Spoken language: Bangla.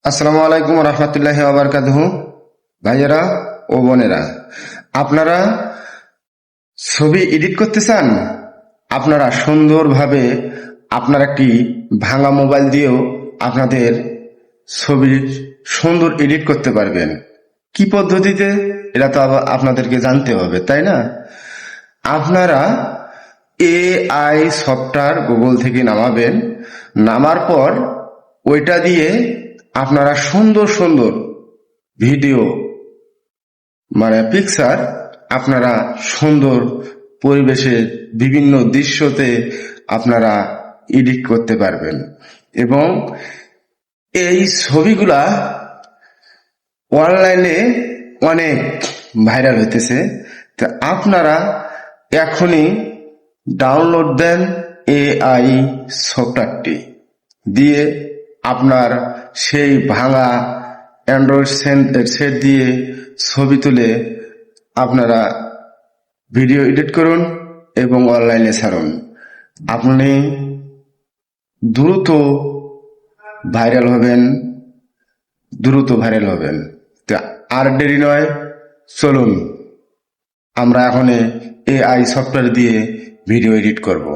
আসসালামু আলাইকুম রহমতুল্লাহি ওয়া বারাকাতুহু। ভাইয়েরা ও বোনেরা, আপনারা ছবি এডিট করতে চান? আপনারা সুন্দরভাবে আপনার একটি ভাঙা মোবাইল দিয়েও আপনাদের ছবি সুন্দর এডিট করতে পারবেন। কি পদ্ধতিতে, এটা তো আবার আপনাদেরকে জানতে হবে, তাই না? আপনারা এআই সফটওয়্যার গুগল থেকে নামাবেন। নামার পর ওইটা দিয়ে আপনারা সুন্দর সুন্দর ভিডিও পিকচার আপনারা সুন্দর পরিবেশে বিভিন্ন দৃশ্যতে আপনারা এডিট করতে পারবেন এবং এই ছবিগুলা অনলাইনে অনেক ভাইরাল হইতেছে। তো আপনারা এখনই ডাউনলোড দেন এআই সফটওয়্যারটি, দিয়ে আপনার সেই ভাঙা অ্যান্ড্রয়েড সেট দিয়ে ছবি তুলে আপনারা ভিডিও এডিট করুন এবং অনলাইনে ছাড়ুন। আপনি দ্রুত ভাইরাল হবেন, তো আর দেরি নয়, চলুন আমরা এখন এআই সফটওয়্যার দিয়ে ভিডিও এডিট করব।